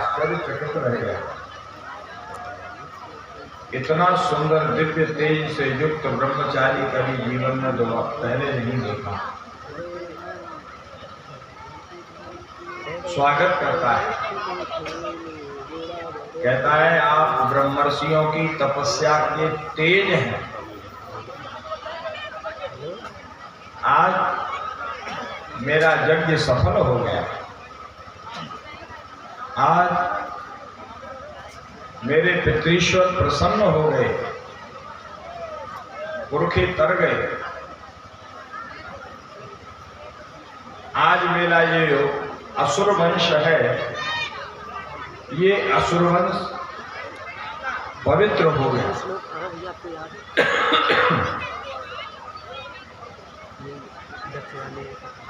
आश्चर्यचकित रह गया। इतना सुंदर दिव्य तेज से युक्त ब्रह्मचारी कभी जीवन में दो पहले नहीं देखा। स्वागत करता है, कहता है आप ब्रह्मर्षियों की तपस्या के तेज हैं। आज मेरा यज्ञ सफल हो गया। आज मेरे पितृश्वर प्रसन्न हो गए, पुरखे तर गए। आज मेरा ये असुर वंश है, ये असुर वंश पवित्र हो गया।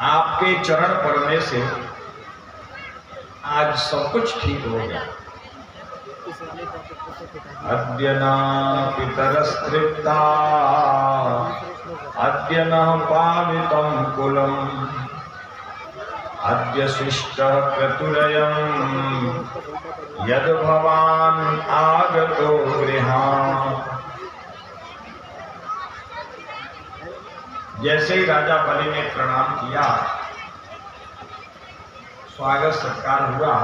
आपके चरण पड़ने से आज सब कुछ ठीक हो गया। अद्य न पितरस्तृप्ता अद्य न पावितं कुलम् अद्य शिष्टः क्रतुरयम् यद् भवान् आगतो गृहाम्। जैसे ही राजा बलि ने प्रणाम किया, स्वागत सत्कार हुआ,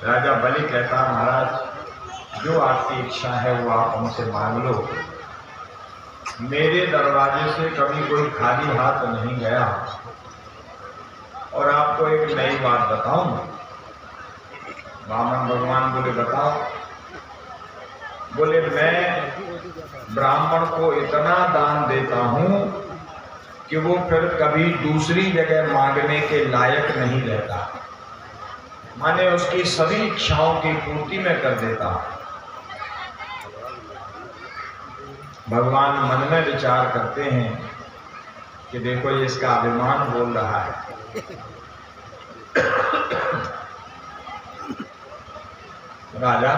राजा बलि कहता महाराज जो आपकी इच्छा है वो आप हमसे मांग लो। मेरे दरवाजे से कभी कोई खाली हाथ नहीं गया। और आपको एक नई बात बताऊं, वामन भगवान बोले बताओ। बोले मैं ब्राह्मण को इतना दान देता हूं कि वो फिर कभी दूसरी जगह मांगने के लायक नहीं रहता। माने उसकी सभी इच्छाओं की पूर्ति में कर देता। भगवान मन में विचार करते हैं कि देखो ये इसका अभिमान बोल रहा है। राजा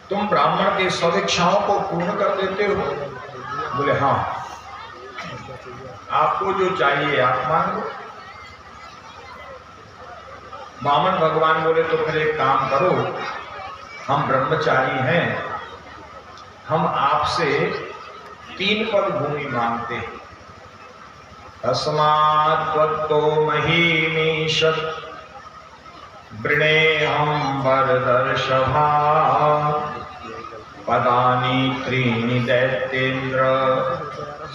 तुम ब्राह्मण की सब इच्छाओं को पूर्ण कर देते हो? बोले हाँ, आपको जो चाहिए आप मांग लो। वामन भगवान बोले तो फिर एक काम करो, हम ब्रह्मचारी हैं, हम आपसे 3 पग भूमि मांगते हैं। तस्मात् त्वत्तो महीमीशत् वृणेऽहं वरदर्शभा पदानि 3 दैत्येन्द्र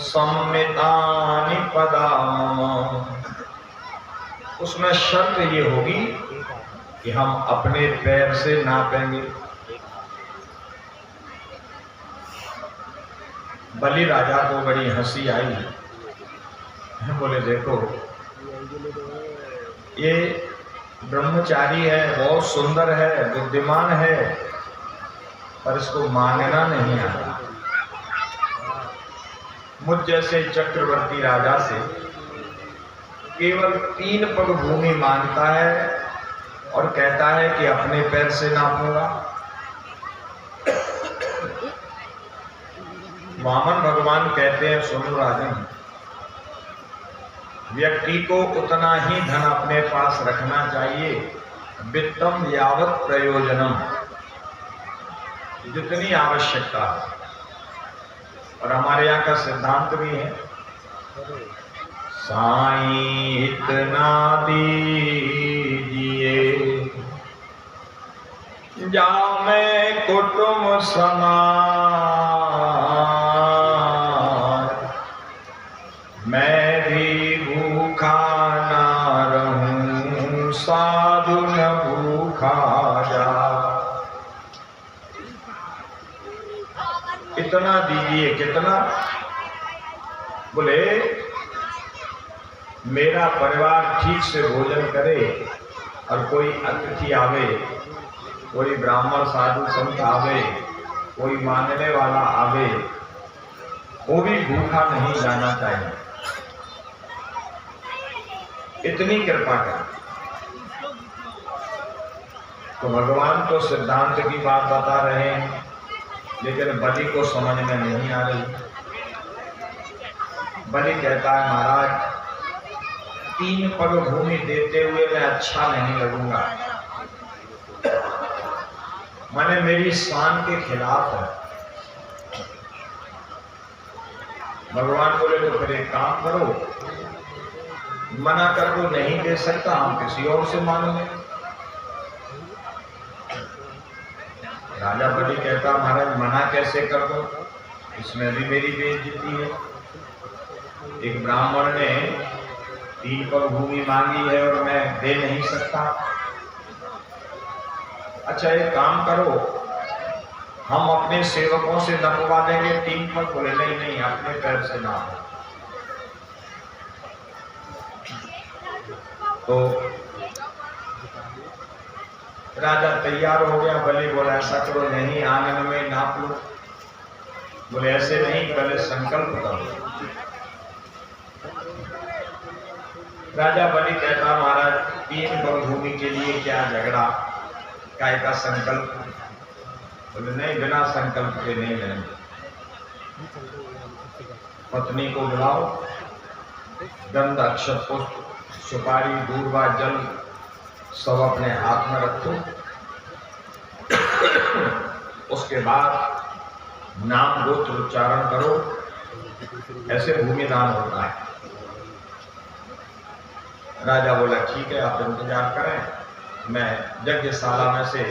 सम्मितानि पदा मम। उसमें शर्त ये होगी कि हम अपने पैर से नापेंगे। बलि राजा को बड़ी हंसी आई। बोले देखो ये ब्रह्मचारी है, बहुत सुंदर है, बुद्धिमान है, पर इसको मांगना नहीं आता। मुझ जैसे चक्रवर्ती राजा से केवल 3 पग भूमि मांगता है और कहता है कि अपने पैर से नापूंगा। वामन भगवान कहते हैं सुनो राजन, व्यक्ति को उतना ही धन अपने पास रखना चाहिए, वित्तम यावत् प्रयोजनम, जितनी आवश्यकता। और हमारे यहाँ का सिद्धांत भी है, साईं इतना दीजिए जामे कुटुंब समाज, मैं भी भूखा ना रहूं, साधु न भूखा जा। इतना दीजिए। कितना? बोले मेरा परिवार ठीक से भोजन करे और कोई अतिथि आवे, कोई ब्राह्मण साधु संत आवे, कोई मांगने वाला आवे, वो भी भूखा नहीं जाना चाहिए। इतनी कृपा कर। तो भगवान तो सिद्धांत की बात बता रहे हैं, लेकिन बलि को समझ में नहीं आ रही। बलि कहता है महाराज 3 पग भूमि देते हुए मैं अच्छा नहीं लगूंगा, माने मेरी शान के खिलाफ है। भगवान बोले तो फिर एक काम करो, मना कर दो, नहीं दे सकता, हम किसी और से मांग लें। राजा बलि कहता महाराज मना कैसे कर दो, इसमें भी मेरी बेइज्जती है। एक ब्राह्मण ने 3 पग भूमि मांगी है और मैं दे नहीं सकता। अच्छा एक काम करो, हम अपने सेवकों से नपवा देंगे 3 पग। बोले नहीं नहीं, अपने पैर से ना हो। तो राजा तैयार हो गया। बलि बोला ऐसा करो, नहीं आंगन में नाप लो। बोले ऐसे नहीं, पहले संकल्प करो। राजा बलि कहता महाराज 3 पग भूमि के लिए क्या झगड़ा, काय का संकल्प। बोले नहीं, बिना संकल्प के नहीं लेंगे। पत्नी को बुलाओ, गंध अक्षत पुष्प सुपारी दूर्वा जल सब अपने हाथ में रखो। उसके बाद नाम गोत्र उच्चारण करो, ऐसे भूमिदान होता है। राजा बोला ठीक है, आप इंतजार करें, मैं यज्ञशाला में से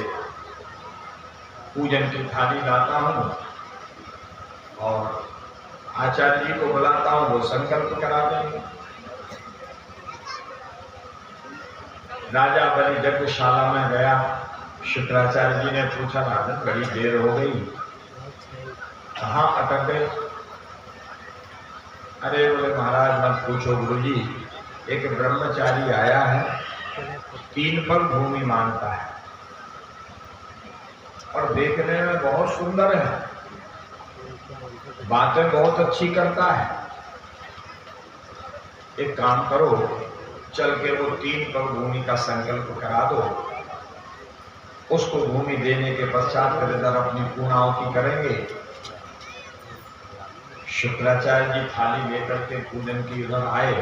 पूजन की थाली लाता हूं और आचार्य जी को बुलाता हूं, वो संकल्प करा देंगे। राजा बलि यज्ञशाला में गया। शुक्राचार्य जी ने पूछा राजन बड़ी देर हो गई, कहाँ अटक गए? अरे बोले महाराज मत पूछो गुरुजी, एक ब्रह्मचारी आया है, 3 पग भूमि मांगता है और देखने में बहुत सुंदर है, बातें बहुत अच्छी करता है। एक काम करो, चल के वो 3 पग भूमि का संकल्प करा दो, उसको भूमि देने के पश्चात फिर इधर अपनी पूर्णाहुति करेंगे। शुक्राचार्य जी थाली लेकर के पूजन की इधर आए।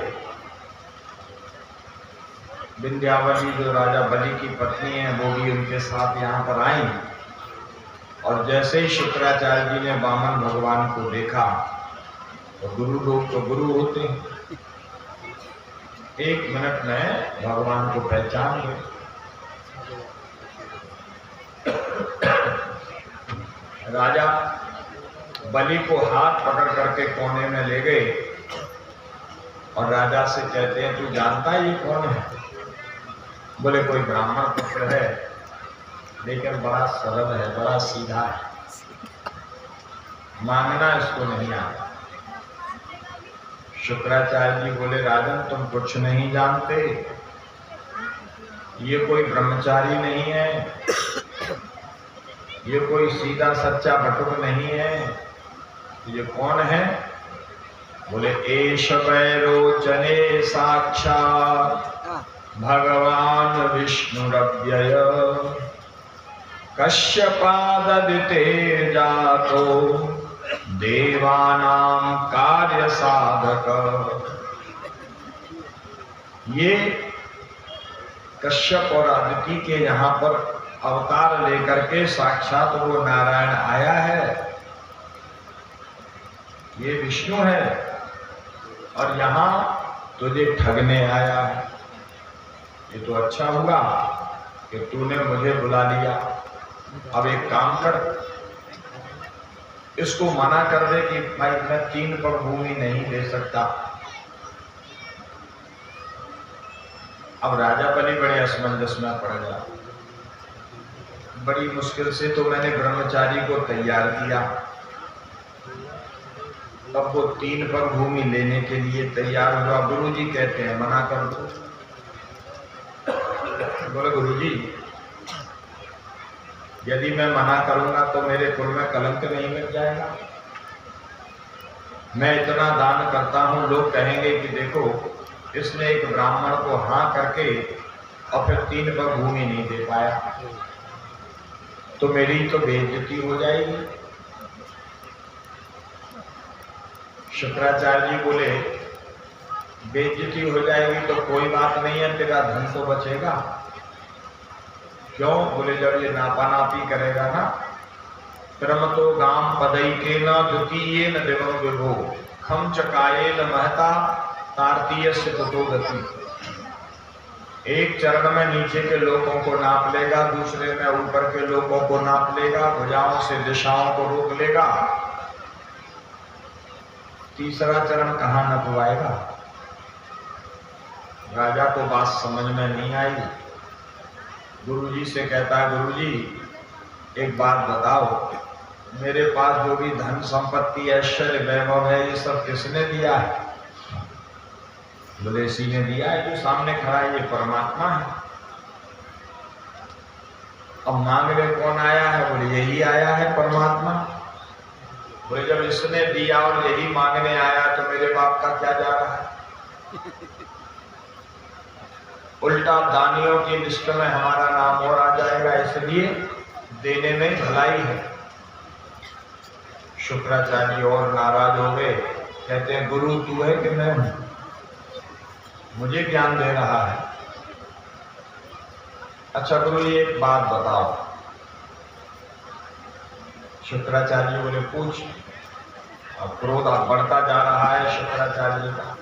विंध्यावली जो राजा बलि की पत्नी है वो भी उनके साथ यहाँ पर आई और जैसे ही शुक्राचार्य जी ने वामन भगवान को देखा, तो गुरु लोग तो गुरु होते हैं, 1 मिनट में भगवान को पहचान गए। राजा बलि को हाथ पकड़ करके कोने में ले गए और राजा से कहते हैं तू जानता है ये कौन है? बोले कोई ब्राह्मण पुत्र है, लेकिन बड़ा सरल है, बड़ा सीधा है, मांगना इसको नहीं आता। शुक्राचार्य जी बोले राजन तुम कुछ नहीं जानते, ये कोई ब्रह्मचारी नहीं है, ये कोई सीधा सच्चा बटुक नहीं है। ये कौन है? बोले एष वैरोचने साक्षात् भगवान विष्णुरव्यय कश्यपाददिते जातो देवानां कार्य साधक। ये कश्यप और अदिति के यहाँ पर अवतार लेकर के साक्षात वो नारायण आया है, ये विष्णु है और यहाँ तुझे ठगने आया है। ये तो अच्छा हुआ कि तूने मुझे बुला लिया। अब एक काम कर, इसको मना कर दे कि भाई मैं 3 पग भूमि नहीं दे सकता। अब राजा बलि बड़े असमंजस में पड़ गया। बड़ी मुश्किल से तो मैंने ब्रह्मचारी को तैयार किया, अब वो 3 पग भूमि लेने के लिए तैयार हुआ। गुरुजी कहते हैं मना कर दो। बोले गुरुजी यदि मैं मना करूंगा तो मेरे कुल में कलंक नहीं लग जाएगा? मैं इतना दान करता हूं, लोग कहेंगे कि देखो इसने एक ब्राह्मण को हाँ करके और फिर 3 पग भूमि नहीं दे पाया, तो मेरी तो बेइज्जती हो जाएगी। शुक्राचार्य जी बोले बेइज्जती हो जाएगी तो कोई बात नहीं है, तेरा धन तो बचेगा। क्यों? बोले जब ये नापानापी करेगा ना, क्रमतो गाम पदैके न द्वितीये न दिवं विभो खम चकाये न महता तारतीय से तो गति। एक चरण में नीचे के लोगों को नाप लेगा, दूसरे में ऊपर के लोगों को नाप लेगा, भुजाओं से दिशाओं को रोक लेगा, तीसरा चरण कहाँ नपवाएगा? राजा को बात समझ में नहीं आई। गुरुजी से कहता है, गुरुजी एक बात बताओ, मेरे पास जो भी धन संपत्ति ऐश्वर्य वैभव है ये सब किसने दिया है? बोले इसी ने दिया है, जो सामने खड़ा है ये परमात्मा है। अब मांगने कौन आया है? बोले यही आया है परमात्मा। बोले जब इसने दिया और यही मांगने आया तो मेरे बाप का क्या जा रहा है? उल्टा दानियों की लिस्ट में हमारा नाम और आ जाएगा, इसलिए देने में भलाई है। शुक्राचार्य और नाराज हो गए, कहते हैं गुरु तू है कि मैं हूं? मुझे ज्ञान दे रहा है। अच्छा गुरु ये एक बात बताओ। शुक्राचार्य बोले पूछ। अब क्रोध बढ़ता जा रहा है शुक्राचार्य का।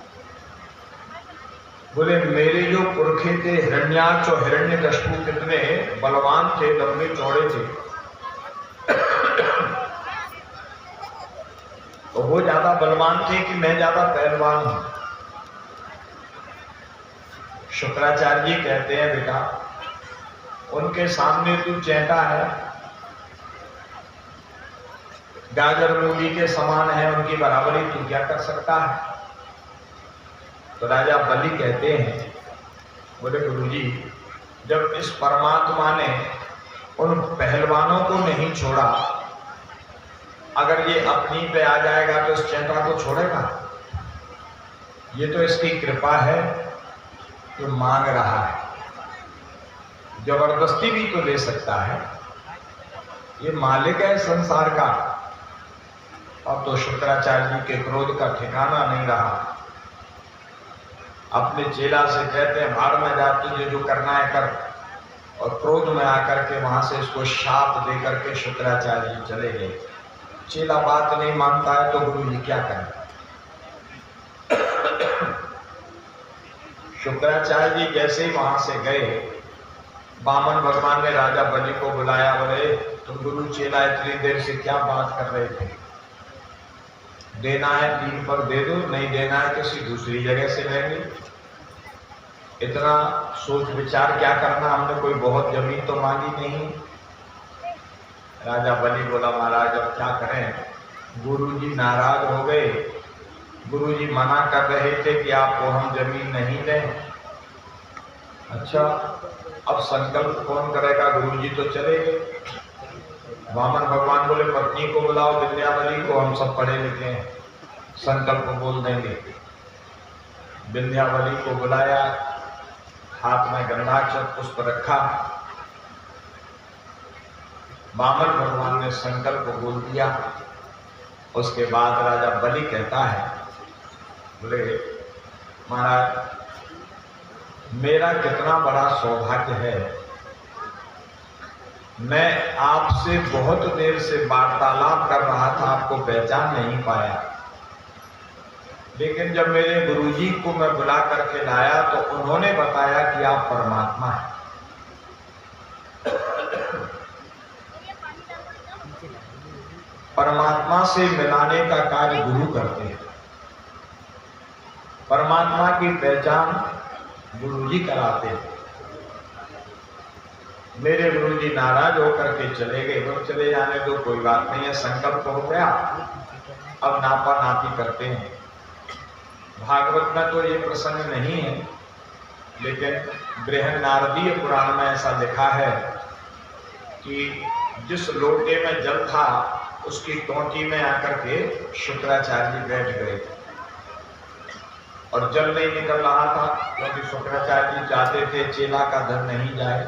बोले मेरे जो पुरखे थे हिरण्याक्ष और हिरण्यकशिपु कितने बलवान थे, लंबे चौड़े थे, तो वो ज्यादा बलवान थे कि मैं ज्यादा पहलवान हूं? शुक्राचार्य जी कहते हैं बेटा उनके सामने तू चेटा है, गाजर मूली के समान है, उनकी बराबरी तू क्या कर सकता है? तो राजा बलि कहते हैं, बोले गुरुजी जब इस परमात्मा ने उन पहलवानों को नहीं छोड़ा, अगर ये अपनी पे आ जाएगा तो इस चेटा को छोड़ेगा? ये तो इसकी कृपा है कि मांग रहा है, जबरदस्ती भी तो ले सकता है, ये मालिक है संसार का। अब तो शुक्राचार्य जी के क्रोध का ठिकाना नहीं रहा। अपने चेला से कहते हैं भाड़ में जा, तुझे जो करना है कर, और क्रोध में आकर के वहां से इसको शाप दे करके शुक्राचार्य जी चले गए। चेला बात नहीं मानता है तो गुरु जी क्या करें? शुक्राचार्य जी जैसे ही वहां से गए, वामन भगवान ने राजा बलि को बुलाया। बोले तुम गुरु चेला इतनी देर से क्या बात कर रहे थे? देना है 3 पर दे दो, नहीं देना है किसी दूसरी जगह से लेंगे। इतना सोच विचार क्या करना, हमने कोई बहुत जमीन तो मांगी नहीं। राजा बलि बोला महाराज अब क्या करें, गुरुजी नाराज हो गए, गुरुजी मना कर रहे थे कि आपको हम जमीन नहीं दें। अच्छा अब संकल्प कौन करेगा? गुरुजी तो चले गए। वामन भगवान बोले पत्नी को बुलाओ विंध्यावली को, हम सब पढ़े लिखे हैं, संकल्प बोल देंगे। विंध्यावली को बुलाया, हाथ में गंधाक्षर पुष्प रखा, वामन भगवान ने संकल्प बोल दिया। उसके बाद राजा बलि कहता है, बोले महाराज मेरा कितना बड़ा सौभाग्य है, मैं आपसे बहुत देर से वार्तालाप कर रहा था, आपको पहचान नहीं पाया, लेकिन जब मेरे गुरुजी को मैं बुला करके लाया तो उन्होंने बताया कि आप परमात्मा हैं। परमात्मा से मिलाने का कार्य गुरु करते हैं, परमात्मा की पहचान गुरुजी कराते हैं। मेरे गुरुजी नाराज होकर के चले गए। वो चले जाने दो, कोई बात नहीं है, संकल्प हो गया, अब नापा नापी करते हैं। भागवत में तो ये प्रसंग नहीं है, लेकिन बृहद नारदीय पुराण में ऐसा लिखा है कि जिस लोटे में जल था उसकी टोंटी में आकर के शुक्राचार्य जी बैठ गए और जल नहीं निकल रहा था, क्योंकि शुक्राचार्य जी चाहते थे चेला का धन नहीं जाए।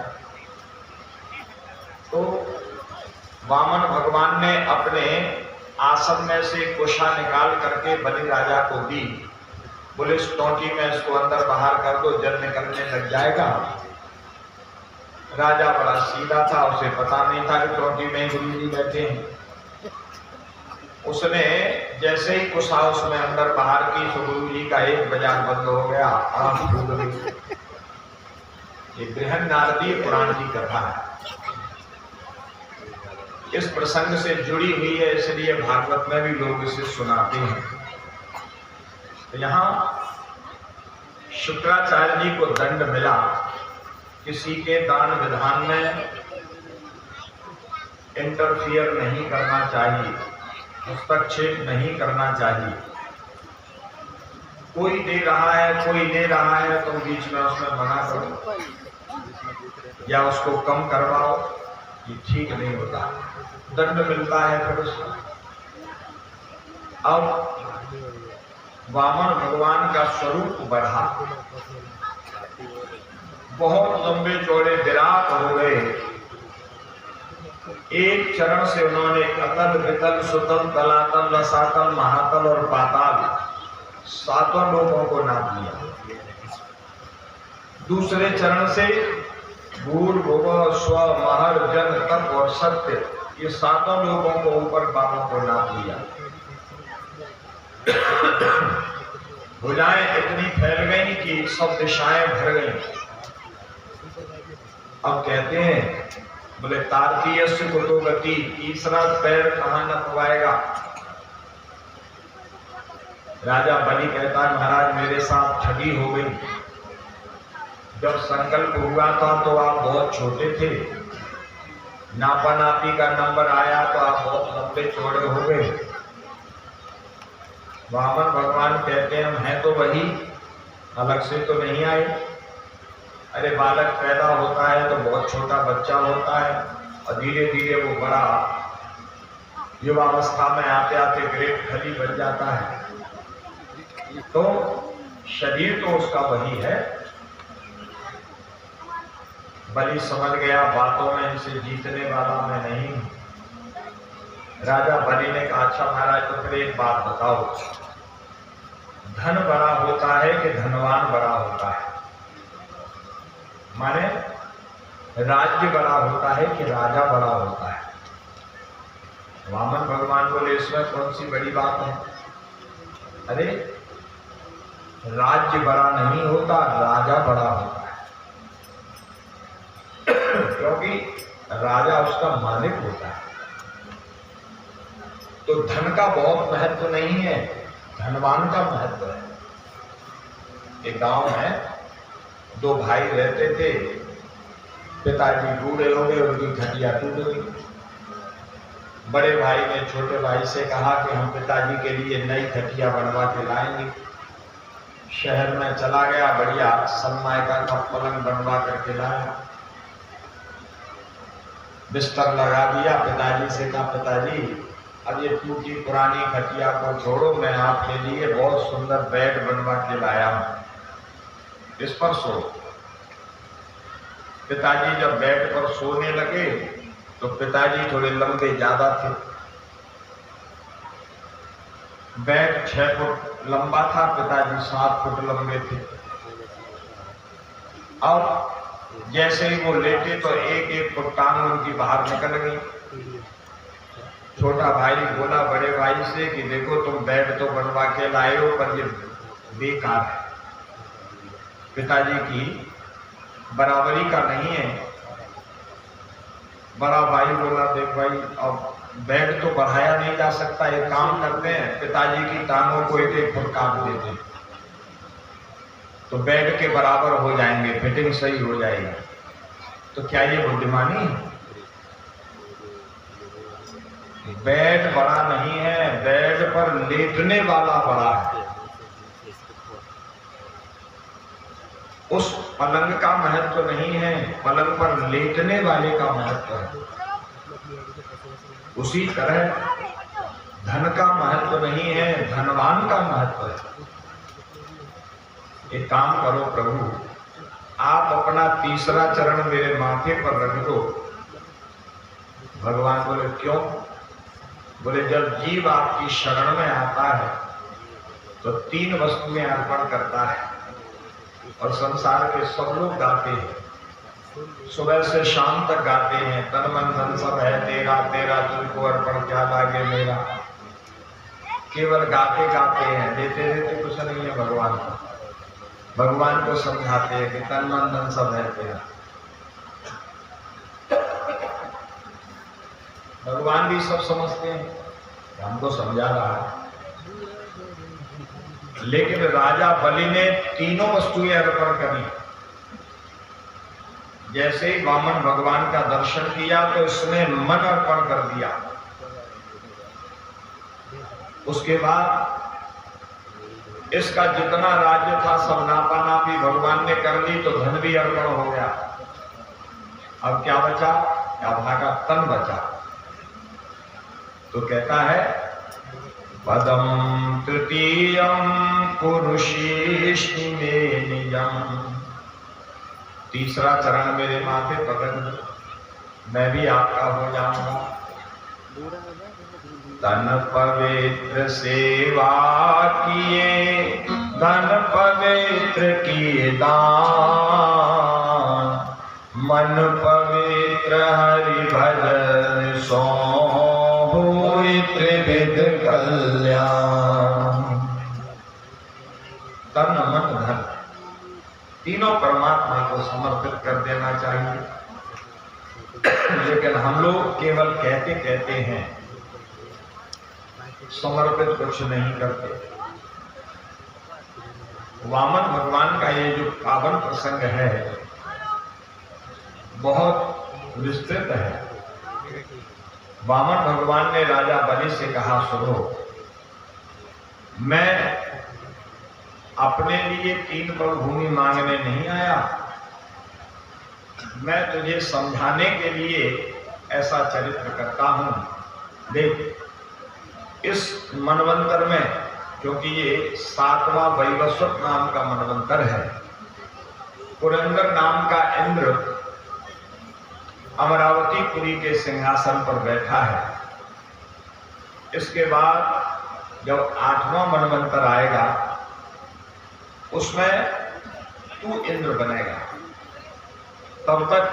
तो वामन भगवान ने अपने आसन में से कुशा निकाल करके बलि राजा को दी बोले इस टोंटी में इसको अंदर बाहर कर दो, जल निकलने लग जाएगा। राजा बड़ा सीधा था, उसे पता नहीं था कि टोंटी में गुरु जी बैठे हैं। उसने जैसे ही कुशा उसमें अंदर बाहर की तो गुरु जी का एक बाजार बंद हो गया, आंख फूट गई। ये बृहन नारदीय पुराण की कथा है, इस प्रसंग से जुड़ी हुई है, इसलिए भागवत में भी लोग इसे सुनाते हैं। तो यहाँ शुक्राचार्य जी को दंड मिला, किसी के दान विधान में इंटरफियर नहीं करना चाहिए, हस्तक्षेप नहीं करना चाहिए। कोई दे रहा है, कोई ले रहा है, तो बीच में उसमें मना करो या उसको कम करवाओ, ये ठीक नहीं होता, दंड मिलता है फिर उसको। अब वामन भगवान का स्वरूप बढ़ा, बहुत लंबे चौड़े विराट हो गए। एक चरण से उन्होंने अतल वितल सुतल तलातल रसातल महातल और पाताल सातों लोगों को नाप लिया। दूसरे चरण से भूर भुव स्व महर जन तप और सत्य, ये सातों लोगों को ऊपर बाबा को नाप लिया। भुजाएं इतनी फैल गई कि सब दिशाएं भर गई। अब कहते हैं, बोले तारकीय कुतो गति, तीसरा पैर कहां न पवाएगा। राजा बलि कहता है, महाराज मेरे साथ ठगी हो गई। जब संकल्प हुआ था तो आप बहुत छोटे थे, नापा नापी का नंबर आया तो आप बहुत लंबे चौड़े हो गए। वामन भगवान कहते हैं, हम हैं तो वही, अलग से तो नहीं आए। अरे बालक पैदा होता है तो बहुत छोटा बच्चा होता है और धीरे धीरे वो बड़ा युवावस्था में आते आते ग्रेट खली बन जाता है। तो शरीर तो उसका वही है। बलि समझ गया बातों में इनसे जीतने वाला मैं नहीं हूं। राजा बलि ने कहा, अच्छा महाराज तो फिर एक बात बताओ, धन बड़ा होता है कि धनवान बड़ा होता है? माने राज्य बड़ा होता है कि राजा बड़ा होता है? वामन भगवान बोले, इसमें कौन सी बड़ी बात है? अरे राज्य बड़ा नहीं होता, राजा बड़ा होता है। क्योंकि राजा उसका मालिक होता है। तो धन का बहुत महत्व नहीं है, धनवान का महत्व है। एक गांव में दो भाई रहते थे, पिताजी बूढ़े हो गए, उनकी खटिया टूट गई। बड़े भाई ने छोटे भाई से कहा कि हम पिताजी के लिए नई खटिया बनवा के लाएंगे। शहर में चला गया, बढ़िया सनमाइका का पलंग बनवा करके लाया, बिस्तर लगा दिया। पिताजी से कहा, पिताजी अब ये टूटी पुरानी खटिया को छोड़ो, मैं आपके लिए बहुत सुंदर बेड बनवा के लाया हूं, इस पर सो। पिताजी जब बेड पर सोने लगे तो पिताजी थोड़े लंबे ज्यादा थे। बेड 6 फुट लंबा था, पिताजी 7 फुट लंबे थे। और जैसे ही वो लेटे तो एक एक फुट टांग उनकी बाहर निकल गई। छोटा भाई बोला बड़े भाई से कि देखो तुम बेड तो बनवा के लाए हो पर ये बेकार है, पिताजी की बराबरी का नहीं है। बड़ा भाई बोला, देख भाई अब बेड तो बढ़ाया नहीं जा सकता, एक काम करते हैं पिताजी की टांगों को एक फुट काट देते हैं तो बेड के बराबर हो जाएंगे, फिटिंग सही हो जाएगी। तो क्या ये बुद्धिमानी है? बेड बड़ा नहीं है, बेड पर लेटने वाला बड़ा है। उस पलंग का महत्व नहीं है, पलंग पर लेटने वाले का महत्व है। उसी तरह धन का महत्व नहीं है, धनवान का महत्व है। एक काम करो प्रभु, आप अपना तीसरा चरण मेरे माथे पर रख दो। भगवान बोले, क्यों? बोले, जब जीव आपकी शरण में आता है तो 3 वस्तुएं अर्पण करता है और संसार के सब लोग गाते हैं, सुबह से शाम तक गाते हैं, तन मन धन सब है तेरा, तेरा तुझको अर्पण क्या लागे मेरा। केवल गाते गाते हैं, देते देते कुछ नहीं है भगवान को। भगवान को समझाते हैं कि तन मन धन सब है तेरा। भगवान भी सब समझते हैं, हमको समझा रहा है। लेकिन राजा बलि ने तीनों वस्तुएं अर्पण करी। जैसे ही वामन भगवान का दर्शन किया तो इसने मन अर्पण कर दिया। उसके बाद इसका जितना राज्य था सब नापानापी भगवान ने कर ली, तो धन भी अर्पण हो गया। अब क्या बचा? क्या भागा? तन बचा। तो कहता है पदम तृतीयम कुरुषेष्टि में निजम। तीसरा चरण मेरे माथे पकड़ लो, मैं भी आपका हो जाऊंगा। धन पवित्र सेवा किए, धन पवित्र किए दान, मन पवित्र हरि भजन सो होय त्रिविध कल्याण। तन मन धन तीनों परमात्मा को समर्पित कर देना चाहिए। लेकिन हम लोग केवल कहते कहते हैं, समर्पित कुछ नहीं करते। वामन भगवान का ये जो पावन प्रसंग है बहुत विस्तृत है। वामन भगवान ने राजा बलि से कहा, सुनो, मैं अपने लिए 3 पग भूमि मांगने नहीं आया, मैं तुझे समझाने के लिए ऐसा चरित्र करता हूं। देख, इस मनवंतर में, क्योंकि ये 7वां वैवस्वत नाम का मनवंतर है, पुरंदर नाम का इंद्र अमरावतीपुरी के सिंहासन पर बैठा है। इसके बाद जब 8वां मनवंतर आएगा उसमें तू इंद्र बनेगा। तब तक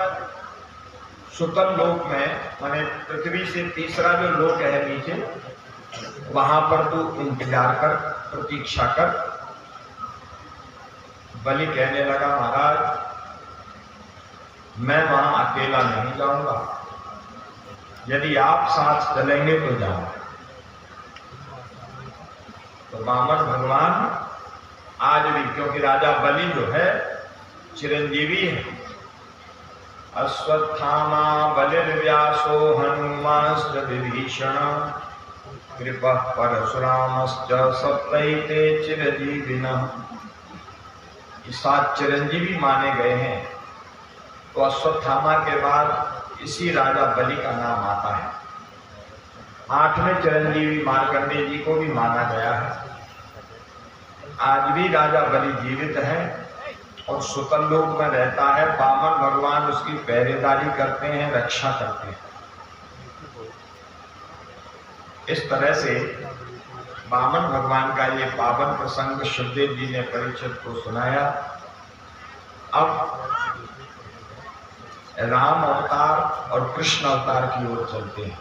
सुतल लोक में, माने पृथ्वी से तीसरा जो लोक है नीचे, वहां पर तू इंतजार कर, प्रतीक्षा कर। बलि कहने लगा, महाराज मैं वहां अकेला नहीं जाऊंगा, यदि आप साथ चलेंगे तो जाऊंगा। तो वामन भगवान आज भी, क्योंकि राजा बलि जो है चिरंजीवी है, अश्वत्थामा बलिर्व्यासो हनुमांश्च विभीषण कृपः परशुरामश्च सप्तैते चिरजीविनः। 7 चिरंजीवी माने गए हैं। तो अश्वत्थामा के बाद इसी राजा बलि का नाम आता है। 8वें चिरंजीवी मार्कंडेय जी को भी माना गया है। आज भी राजा बलि जीवित है और सुतल लोक में रहता है। वामन भगवान उसकी पहरेदारी करते हैं, रक्षा करते हैं। इस तरह से वामन भगवान का ये पावन प्रसंग शुभदेव जी ने परीक्षित को सुनाया। अब राम अवतार और कृष्ण अवतार की ओर चलते हैं।